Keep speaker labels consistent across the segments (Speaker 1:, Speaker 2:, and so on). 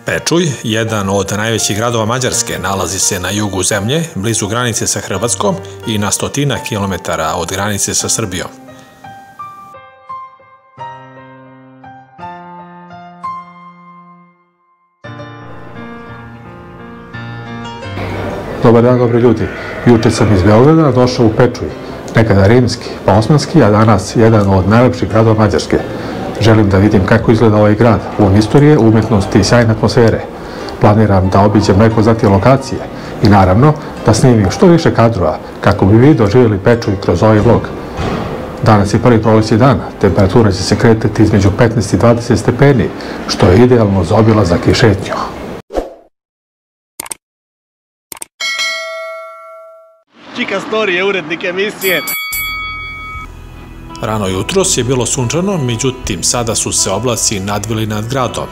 Speaker 1: Pečuj, jedan od najvećih gradova Mađarske, nalazi se na jugu zemlje, blizu granice sa Hrvatskom i na 100 kilometara od granice sa Srbijom.
Speaker 2: Dobar dan, dobri ljudi. Juče sam iz Beograda došao u Pečuj, nekada rimski, pa osmanski, a danas jedan od najlepših gradova Mađarske. Želim da vidim kako izgleda ovaj grad, pun istorije, umetnosti i sjajne atmosfere. Planiram da obiđem najpoznatije lokacije i naravno da snimim što više kadrova kako bi vi doživjeli Pečuj kroz ovaj vlog. Danas je prvi prolećni dan, temperatura će se kretati između 15 i 20 stepeni, što je idealno za obilazak i šetnju.
Speaker 3: Čika storije, urednik emisije.
Speaker 1: Rano jutros je bilo sunčano, međutim sada su se oblaci nadvili nad gradom.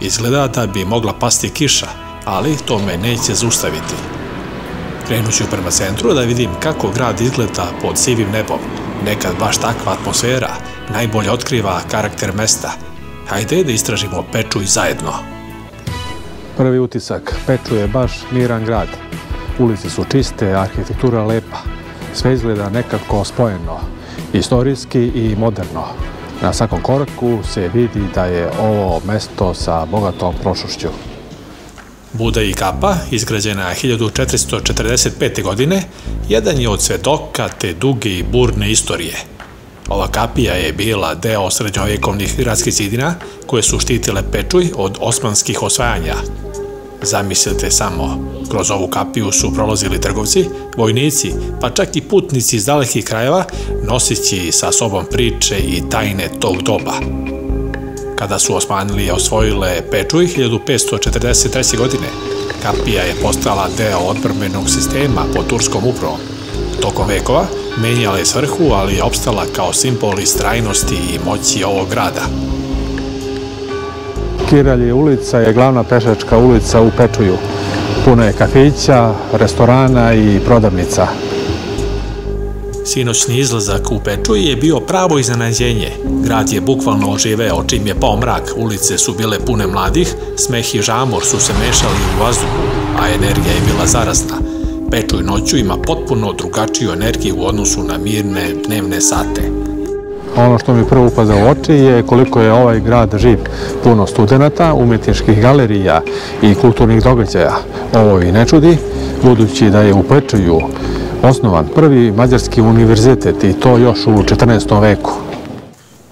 Speaker 1: Izgleda da bi mogla pasti kiša, ali to me neće zaustaviti. Krenut ću prema centru da vidim kako grad izgleda pod sivim nebom. Nekad baš takva atmosfera najbolje otkriva karakter mesta. Hajde da istražimo Pečuj zajedno.
Speaker 2: Prvi utisak, Pečuj je baš miran grad. Ulice su čiste, arhitektura lepa. Sve izgleda nekako spojeno, istorijski i moderno. Na svakom koraku se vidi da je ovo mesto sa bogatom prošlošću.
Speaker 1: Buda i kapa, izgrađena 1445. godine, jedan je od svedoka te duge i burne istorije. Ova kapija je bila deo srednjovekovnih gradskih zidina koje su štitile Pečuj od osmanskih osvajanja. Zamislite samo, kroz ovu kapiju su prolazili trgovci, vojnici, pa čak i putnici iz dalekih krajeva, noseći sa sobom priče i tajne tog doba. Kada su Osmanlije osvojile Pečuj 1543. godine, kapija je postala deo odbrambenog sistema pod turskom upravom. Tokom vekova menjala je svrhu, ali je opstala kao simbol istrajnosti i moći ovog grada.
Speaker 2: Kiralji ulica je glavna pešačka ulica u Pečuju. Puno je kafića, restorana i prodavnica.
Speaker 1: Sinoćni izlazak u Pečuj je bio pravo iznenađenje. Grad je bukvalno oživeo čim je pao mrak, ulice su bile pune mladih, smeh i žamor su se mešali u vazduhu, a energija je bila zarazna. Pečuj noću ima potpuno drugačiju energiju u odnosu na mirne dnevne sate.
Speaker 2: Ono što mi prvo upada u oči je koliko je ovaj grad živ. Puno studenata, umetničkih galerija i kulturnih događaja. Ovo i ne čudi, budući da je u Pečuju osnovan prvi mađarski univerzitet i to još u 14. veku.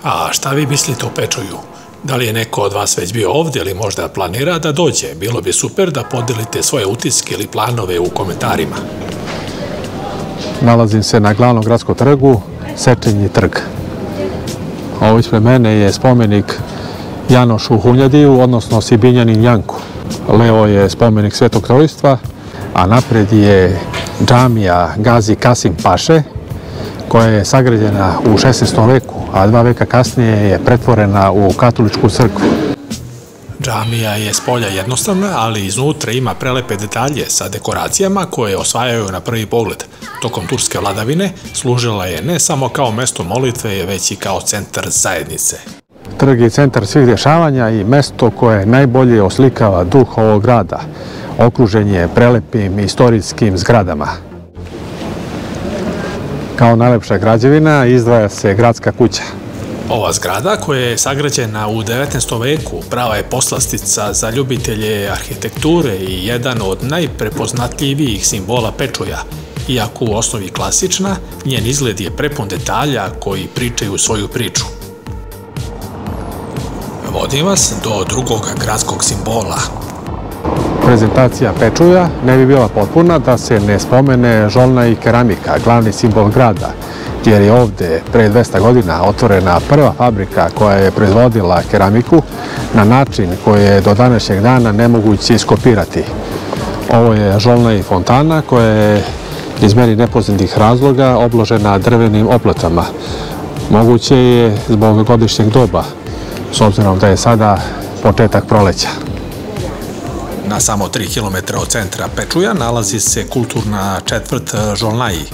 Speaker 1: A šta vi mislite o Pečuju? Da li je neko od vas već bio ovdje ili možda planira da dođe? Bilo bi super da podelite svoje utiske ili planove u komentarima.
Speaker 2: Nalazim se na glavnom gradskom trgu, Sečenji trg. Ovo ispred mene je spomenik Janošu Hunjadiju, odnosno Sibinjanin Janku. Levo je spomenik Svetog Trojstva, a napred je džamija Gazi Kasim Paše, koja je sagrađena u 16. veku, a 2 veka kasnije je pretvorena u katoličku crkvu.
Speaker 1: Džamija je s polja jednostavna, ali iznutra ima prelepe detalje sa dekoracijama koje osvajaju na prvi pogled. Tokom turske vladavine služila je ne samo kao mesto molitve, već i kao centar zajednice.
Speaker 2: Trg je centar svih dešavanja i mesto koje najbolje oslikava duh ovog grada. Okružen je prelepim istorijskim zgradama. Kao najlepša građevina izdvaja se gradska kuća.
Speaker 1: Ova zgrada, koja je sagrađena u 19. veku, prava je poslastica za ljubitelje arhitekture i jedan od najprepoznatljivijih simbola Pečuja. Iako u osnovi klasična, njen izgled je prepun detalja koji pričaju svoju priču. Vodim vas do drugog gradskog simbola.
Speaker 2: Prezentacija Pečuja ne bi bila potpuna da se ne spomene žolna i keramika, glavni simbol grada, jer je ovde pre 200 godina otvorena prva fabrika koja je proizvodila keramiku na način koji je do današnjeg dana nemoguće iskopirati. Ovo je žolna i fontana koja je iz meni nepoznatih razloga obložena drvenim opletama. Moguće je zbog godišnjeg doba, s obzirom da je sada početak proleća.
Speaker 1: Na samo 3 km od centra Pečuja nalazi se kulturna četvrt Žolnaji.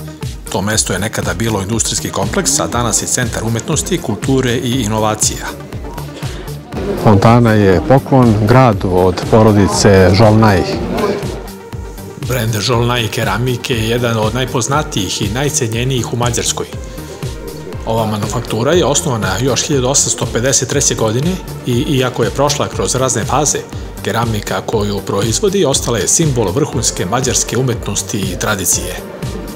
Speaker 1: To mesto je nekada bilo industrijski kompleks, a danas je centar umetnosti, kulture i inovacija.
Speaker 2: Fontana je poklon gradu od porodice Žolnaj.
Speaker 1: Brend Žolnaj keramike je jedan od najpoznatijih i najcenjenijih u Mađarskoj. Ova manufaktura je osnovana još 1853. godine i iako je prošla kroz razne faze, keramika koju proizvodi ostala je simbol vrhunske mađarske umetnosti i tradicije.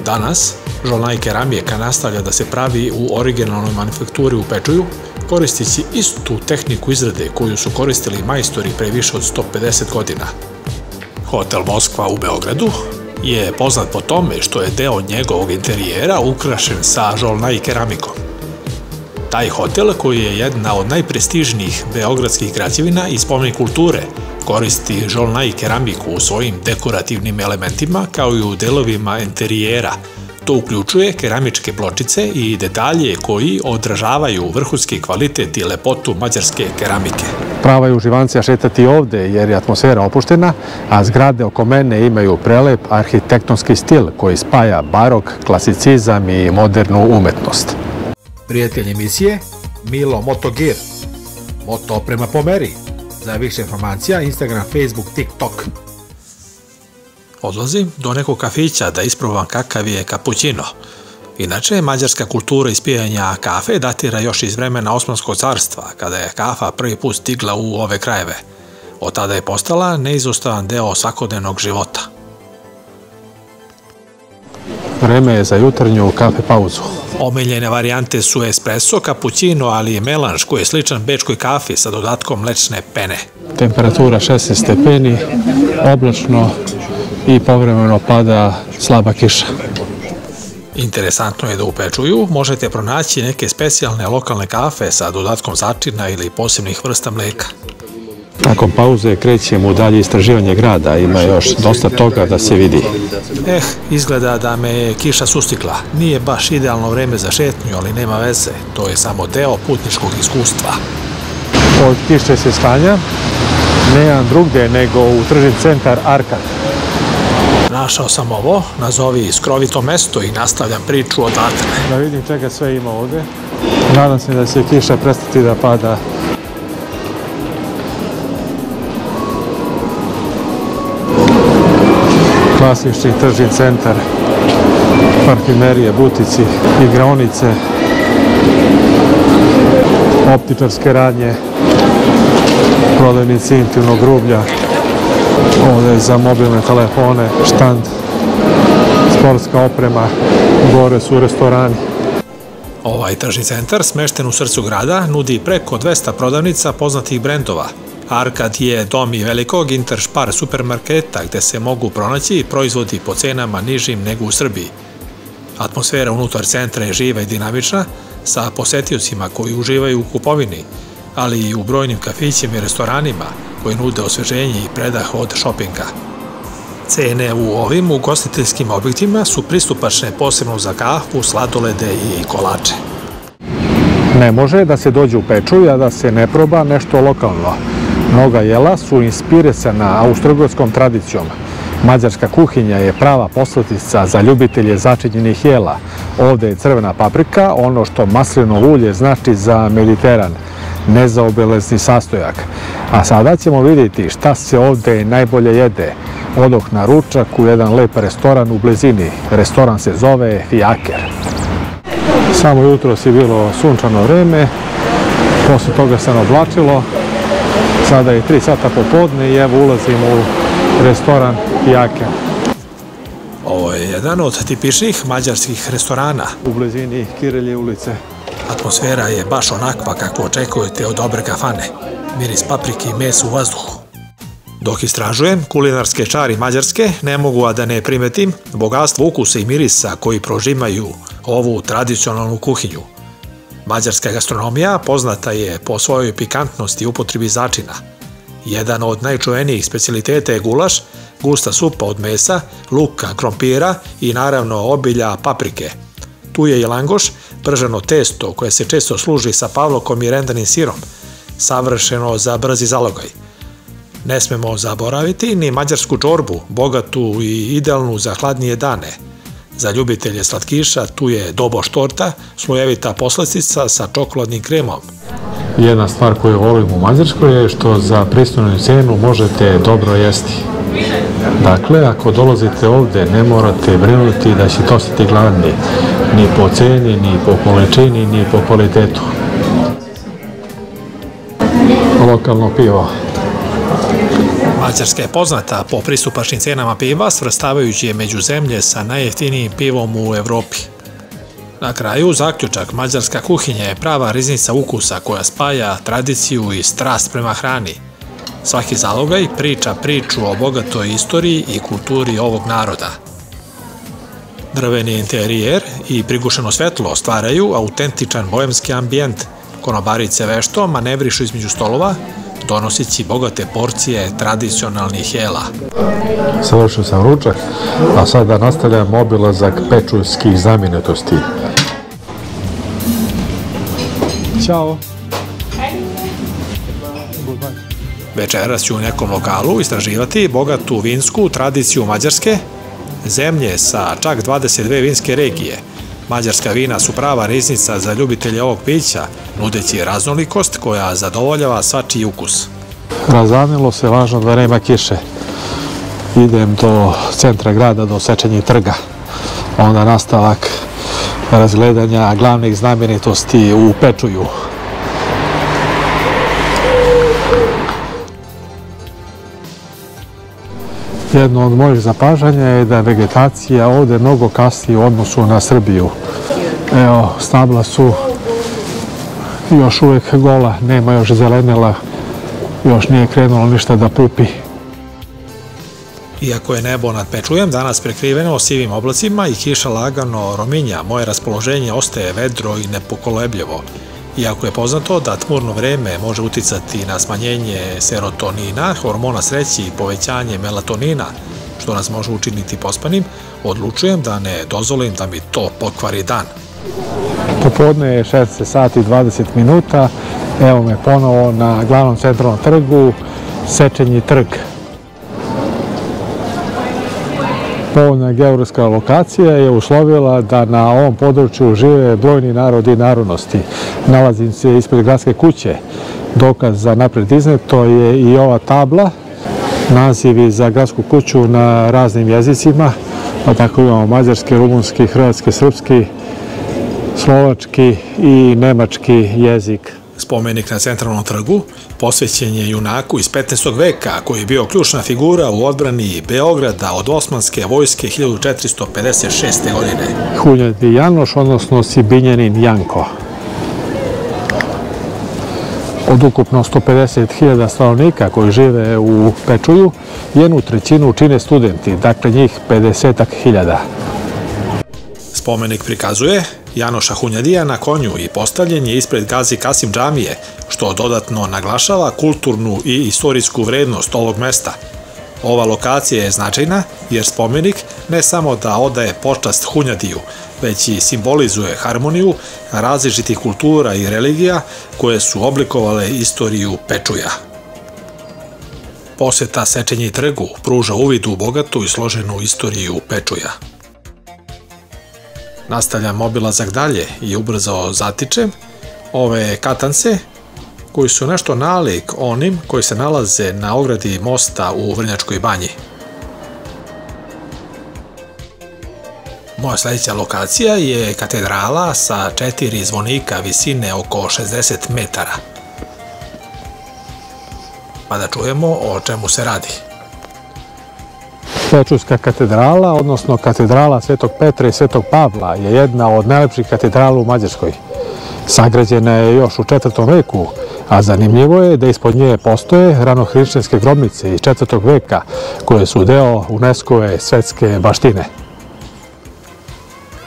Speaker 1: Danas, Žolnaj keramika nastavlja da se pravi u originalnoj manufakturi u Pečuju, koristeći istu tehniku izrade koju su koristili majstori pre više od 150 godina. Hotel Moskva u Beogradu je poznat po tome što je deo njegovog interijera ukrašen sa Žolnaj keramikom. Taj hotel, koji je jedna od najprestižnijih beogradskih građevina i spomenik kulture, koristi Žolnaj keramiku u svojim dekorativnim elementima kao i u delovima interijera. To uključuje keramičke pločice i detalje koji odražavaju vrhunski kvalitet i lepotu mađarske keramike.
Speaker 2: Prava je uživancija šetati ovde jer je atmosfera opuštena, a zgrade oko mene imaju prelep arhitektonski stil koji spaja barok, klasicizam i modernu umetnost.
Speaker 1: Prijatelj emisije Milo Motogear. Moto oprema po meri. Za više informacija Instagram, Facebook, TikTok. Odlazim do nekog kafića da isprobam kakav je kapućino. Inače, mađarska kultura ispijanja kafe datira još iz vremena Osmanskog carstva, kada je kafa prvi put stigla u ove krajeve. Od tada je postala neizostavan deo svakodnevnog života.
Speaker 2: Vreme je za jutarnju kafe pauzu.
Speaker 1: Omiljene varijante su espresso, kapućino, ali i melanž koji je sličan bečkoj kafi sa dodatkom mlečne pene.
Speaker 2: Temperatura 16 stepeni, oblačno i povremeno pada slaba kiša.
Speaker 1: Interesantno je da u Pečuju možete pronaći neke specijalne lokalne kafe sa dodatkom začina ili posebnih vrsta mleka.
Speaker 2: Nakon pauze krećemo u dalje istraživanje grada, ima još dosta toga da se vidi.
Speaker 1: Izgleda da me je kiša sustikla. Nije baš idealno vreme za šetnju, ali nema veze. To je samo deo putničkog iskustva.
Speaker 2: Od kiše se stanja, nemam drugde nego u tržni centar Arkad.
Speaker 1: Našao sam ovo, nazovi skrovito mesto i nastavljam priču odatle.
Speaker 2: Da vidim čega sve ima ovde. Nadam se da će kiša prestati da pada. Klasični tržni centar, parfimerije, butici, igraonice, optičarske radnje, prodavnici intimnog rublja, ovde za mobilne telefone, štand, sportska oprema, gore su restorani.
Speaker 1: Ovaj tržni centar, smešten u srcu grada, nudi preko 200 prodavnica poznatih brendova. Arkad je dom i velikog Interspar supermarketa gde se mogu pronaći proizvodi po cenama nižim nego u Srbiji. Atmosfera unutar centra je živa i dinamična, sa posetiocima koji uživaju u kupovini, ali i u brojnim kafićima i restoranima koji nude osveženje i predah od šopinga. Cene u ovim ugostiteljskim objektima su pristupačne posebno za kafu, sladolede i kolače.
Speaker 2: Ne može da se dođe u Pečuj, a da se ne proba nešto lokalno. Mnoga jela su inspirisana austrougarskom tradicijom. Mađarska kuhinja je prava poslatica za ljubitelje začinjenih jela. Ovde je crvena paprika, ono što maslinovo ulje znači za Mediteran, nezaobelezni sastojak. A sada ćemo vidjeti šta se ovde najbolje jede. Odoh na ručak u jedan lep restoran u blizini. Restoran se zove Fijaker. Samo jutro je bilo sunčano vreme, posle toga se oblačilo. Sada je 3 sata popodne i evo ulazimo u restoran Fijaker.
Speaker 1: Ovo je jedan od tipičnih mađarskih restorana.
Speaker 2: U blizini Kirelje ulice.
Speaker 1: Atmosfera je baš onakva kako očekujete od dobre kafane. Miris paprike i mesa u vazduhu. Dok istražujem kulinarske čari Mađarske, ne mogu a da ne primetim bogatstvo ukusa i mirisa koji prožimaju ovu tradicionalnu kuhinju. Mađarska gastronomija poznata je po svojoj pikantnosti i upotrebi začina. Jedan od najčuvenijih specijaliteta je gulaš, gusta supa od mesa, luka, krompira i naravno obilja paprike. Tu je i langoš, prženo testo koje se često služi sa pavlokom i rendanim sirom, savršeno za brzi zalogaj. Ne smemo zaboraviti ni mađarsku čorbu, bogatu i idealnu za hladnije dane. Za ljubitelje slatkiša tu je doboš torta, slojevita poslastica sa čokoladnim kremom.
Speaker 2: Jedna stvar koju volim u Mađarskoj je što za pristojnu cenu možete dobro jesti. Dakle, ako dolazite ovde, ne morate brinuti da ćete ostati gladni, ni po ceni, ni po količini, ni po kvalitetu. Lokalno pivo.
Speaker 1: Mađarska je poznata po pristupačnim cenama piva, svrstavajući je među zemlje sa najjeftinijim pivom u Evropi. Na kraju, zaključak, mađarska kuhinja je prava riznica ukusa koja spaja tradiciju i strast prema hrani. Svaki zalogaj priča priču o bogatoj istoriji i kulturi ovog naroda. Drveni interijer i prigušeno svetlo stvaraju autentičan boemski ambijent. Konobarice vešto manevrišu između stolova, donosići bogate porcije tradicionalnih jela.
Speaker 2: Završio sam ručak, a sada nastavljam obilazak pečujskih znamenitosti. Ćao!
Speaker 1: Večeras ću u nekom lokalu istraživati bogatu vinsku tradiciju Mađarske, zemlje sa čak 22 vinske regije. Mađarska vina su prava riznica za ljubitelje ovog pića, nudeći raznolikost koja zadovoljava svačiji ukus.
Speaker 2: Razanilo se, važno da nema kiše. Idem do centra grada, do Sečenjih trga. Onda nastavak razgledanja glavnih znamenitosti u Pečuju. Jedno od mojih zapažanja je da je vegetacija ovde mnogo kasnije u odnosu na Srbiju. Evo, stabla su još uvek gola, nema još zelenila, još nije krenulo ništa da pupi.
Speaker 1: Iako je nebo nad Pečujem danas prekriveno sivim oblacima i kiša lagano rominja, moje raspoloženje ostaje vedro i nepokolebljivo. Iako je poznato da tmurno vreme može uticati na smanjenje serotonina, hormona sreće i povećanje melatonina, što nas može učiniti pospanim, odlučujem da ne dozvolim da mi to pokvari dan.
Speaker 2: Popodne je 16 sati i 20 minuta. Evo me ponovo na glavnom centralnom trgu, Sečenji trg. Povoljna geografska lokacija je uslovila da na ovom području žive brojni narodi i narodnosti. Nalazim se ispred gradske kuće. Dokaz za napred izneto je i ova tabla, nazivi za gradsku kuću na raznim jezicima, pa tako imamo mađarski, rumunski, hrvatski, srpski, slovački i nemački jezik.
Speaker 1: Spomenik na centralnom trgu posvećen je junaku iz 15. veka koji je bio ključna figura u odbrani Beograda od osmanske vojske 1456. godine.
Speaker 2: Hunjadi Janoš, odnosno Sibinjanin Janko. Od ukupno 150.000 stanovnika koji žive u Pečuju, 1/3 čine studenti, dakle njih 50.000.
Speaker 1: Spomenik prikazuje Janoša Hunjadija na konju i postavljen je ispred Gazi Kasim džamije, što dodatno naglašava kulturnu i istorijsku vrednost ovog mesta. Ova lokacija je značajna jer spomenik ne samo da odaje počast Hunjadiju, već i simbolizuje harmoniju različitih kultura i religija koje su oblikovale istoriju Pečuja. Poseta Sečenji trgu pruža uvid u bogatu i složenu istoriju Pečuja. Nastavljam obilazak dalje i ubrzo zatičem ove katance koji su nešto nalik onim koji se nalaze na ogradi mosta u Vrnjačkoj banji. Moja sledeća lokacija je katedrala sa 4 zvonika visine oko 60 metara. Pa da čujemo o čemu se radi.
Speaker 2: Pečujska katedrala, odnosno katedrala Svetog Petra i Svetog Pavla, je jedna od najlepših katedrala u Mađarskoj. Sagrađena je još u 4. veku, a zanimljivo je da ispod nje postoje ranohrišćanske grobnice iz 4. veka, koje su deo UNESCO-ve svetske baštine.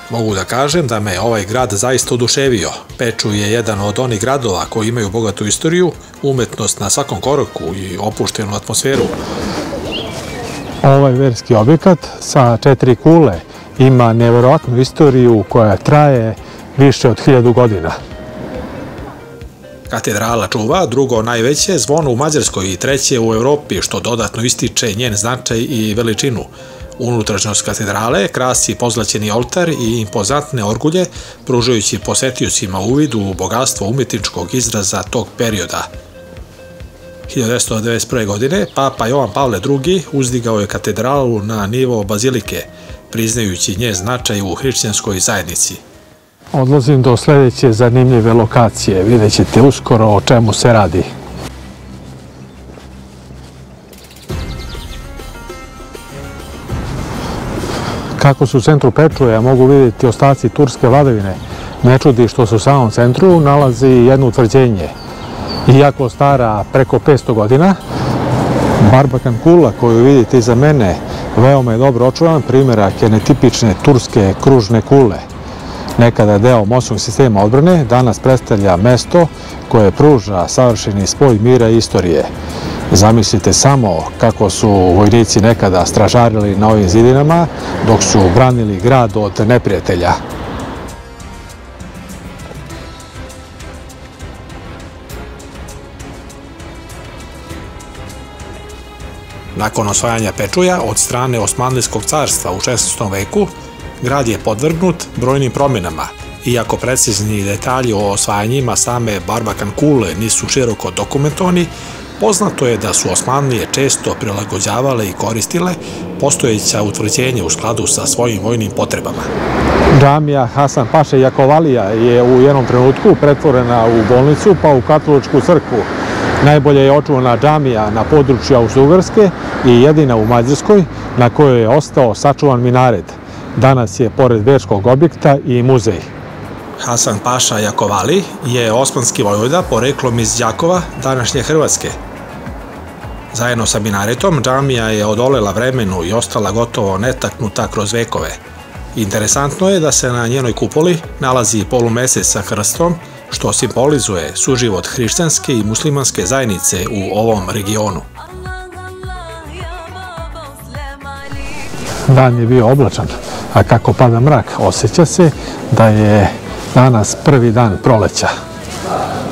Speaker 1: Mogu da kažem da me ovaj grad zaista oduševio. Pečuj je jedan od onih gradova koji imaju bogatu istoriju, umetnost na svakom koraku i opuštenu atmosferu.
Speaker 2: Ovaj verski objekat sa 4 kule ima neverovatnu istoriju koja traje više od 1000 godina.
Speaker 1: Katedrala čuva drugo najveće zvono u Mađarskoj i treće u Evropi, što dodatno ističe njen značaj i veličinu. Unutrašnjost katedrale krasi pozlaćeni oltar i impozantne orgulje, pružajući posetiocima uvid u bogatstvo umjetničkog izraza tog perioda. 1991. godine Papa Jovan Pavle II. Uzdigao je katedralu na nivo bazilike, priznajući njen značaj u hrišćanskoj zajednici.
Speaker 2: Odlazim do sljedeće zanimljive lokacije. Vidjet ćete uskoro o čemu se radi. Kako su u centru Pečuja mogu vidjeti ostaci turske vladavine, ne čudi što se u samom centru nalazi jedno utvrđenje. Iako stara preko 500 godina, Barbakan kula koju vidite iza mene veoma je dobro očuvan primjerak je netipične turske kružne kule. Nekada deo moćnog sistema odbrane, danas predstavlja mesto koje pruža savršeni spoj mira i istorije. Zamislite samo kako su vojnici nekada stražarili na ovim zidinama dok su branili grad od neprijatelja.
Speaker 1: Nakon osvajanja Pečuja od strane Osmanlijskog carstva u 16. veku, grad je podvrgnut brojnim promjenama. Iako precizni detalji o osvajanjima same Barbakan kule nisu široko dokumentovani, poznato je da su Osmanlije često prilagođavale i koristile postojeća utvrđenja u skladu sa svojim vojnim potrebama.
Speaker 2: Džamija Hasan Paše Jakovalija je u jednom trenutku pretvorena u bolnicu pa u katoličku crkvu. Najbolje je očuvana džamija na području Austro-Ugarske i jedina u Mađarskoj na kojoj je ostao sačuvan minaret. Danas je pored verskog objekta i muzej.
Speaker 1: Hasan Paša Jakovali je osmanski vojvoda poreklom iz Đakova, današnje Hrvatske. Zajedno sa minaretom, džamija je odolela vremenu i ostala gotovo netaknuta kroz vekove. Interesantno je da se na njenoj kupoli nalazi polumesec sa krstom, što simbolizuje suživot hrišćanske i muslimanske zajednice u ovom regionu.
Speaker 2: Dan je bio oblačan, a kako pada mrak, osjeća se da je danas prvi dan proleća.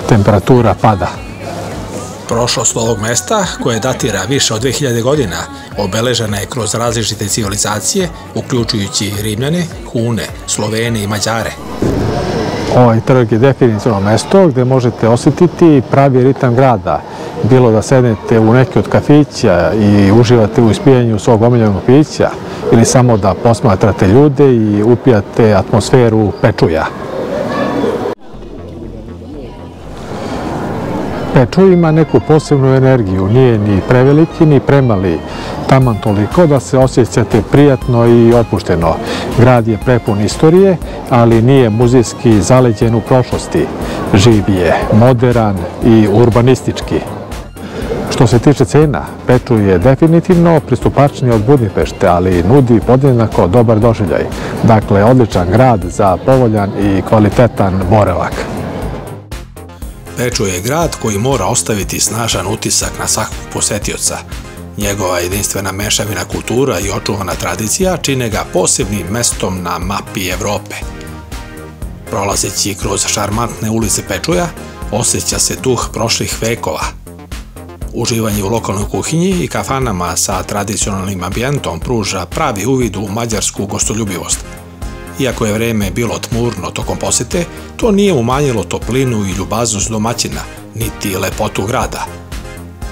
Speaker 2: Temperatura pada.
Speaker 1: Prošlost ovog mesta, koje datira više od 2000 godina, obeležena je kroz različite civilizacije, uključujući Rimljane, Hune, Slovene i Mađare.
Speaker 2: Ovaj trg je definitivno mesto gdje možete osjetiti pravi ritam grada. Bilo da sednete u neki od kafića i uživate u ispijanju svog omiljenog pića ili samo da posmatrate ljude i upijate atmosferu Pečuja. Pečuj ima neku posebnu energiju, nije ni preveliki ni premali, taman toliko da se osjećate prijatno i opušteno. Grad je prepun istorije, ali nije muzejski zaleđen u prošlosti. Živ je, moderan i urbanistički. Što se tiče cena, Pečuj je definitivno pristupačniji od Budimpešte, ali nudi podjednako dobar doživljaj. Dakle, odličan grad za povoljan i kvalitetan boravak.
Speaker 1: Pečuj je grad koji mora ostaviti snažan utisak na svakog posetioca. Njegova jedinstvena mešavina kultura i očuvana tradicija čine ga posebnim mestom na mapi Evrope. Prolazeći kroz šarmantne ulice Pečuja, osjeća se duh prošlih vekova. Uživanje u lokalnoj kuhinji i kafanama sa tradicionalnim ambijentom pruža pravi uvid u mađarsku gostoljubivost. Iako je vreme bilo tmurno tokom posete, to nije umanjilo toplinu i ljubaznost domaćina, niti lepotu grada.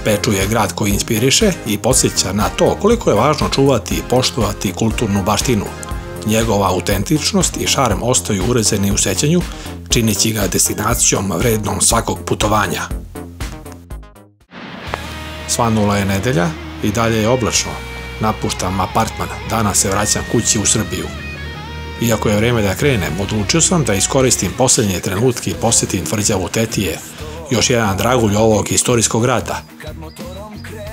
Speaker 1: Pečuj je grad koji inspiriše i podsjeća na to koliko je važno čuvati i poštovati kulturnu baštinu. Njegova autentičnost i šarm ostaju urezeni u sećanju, čineći ga destinacijom vrednom svakog putovanja. Svanula je nedelja i dalje je oblačno. Napuštam apartman, danas se vraćam kući u Srbiju. Iako je vreme da krenem, odlučio sam da iskoristim posljednje trenutke i posjetim tvrđavu Tetije, još jedan dragulj ovog istorijskog grada.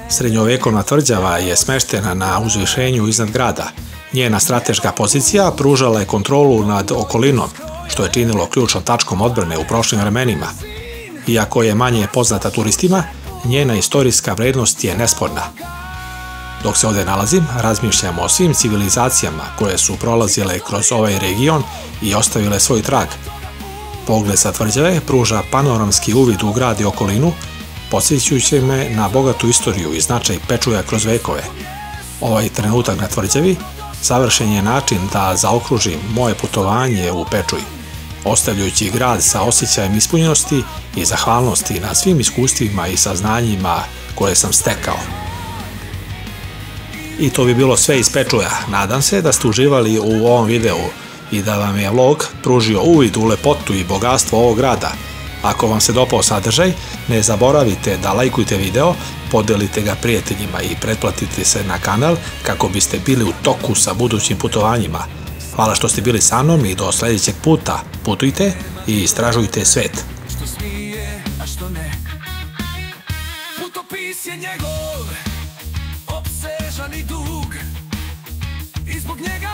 Speaker 1: Srednjovekovna tvrđava je smeštena na uzvišenju iznad grada. Njena strateška pozicija pružala je kontrolu nad okolinom, što je činilo ključnom tačkom odbrane u prošlim vremenima. Iako je manje poznata turistima, njena istorijska vrednost je nesporna. Dok se ovdje nalazim, razmišljam o svim civilizacijama koje su prolazile kroz ovaj region i ostavile svoj trag. Pogled sa tvrđave pruža panoramski uvid u grad i okolinu, podsjećajući me na bogatu istoriju i značaj Pečuja kroz vekove. Ovaj trenutak na tvrđavi savršen je način da zaokružim moje putovanje u Pečuj, ostavljajući grad sa osjećajem ispunjenosti i zahvalnosti na svim iskustvima i saznanjima koje sam stekao. I to bi bilo sve iz Pečuja. Nadam se da ste uživali u ovom videu i da vam je vlog pružio uvid u lepotu i bogatstvo ovog grada. Ako vam se dopao sadržaj, ne zaboravite da lajkujte video, podelite ga prijateljima i pretplatite se na kanal kako biste bili u toku sa budućim putovanjima. Hvala što ste bili sa mnom i do sljedećeg puta. Putujte i istražujte svet.
Speaker 4: Što smije, a što ne. Putopis je njegov, opsežan i dug, i zbog njega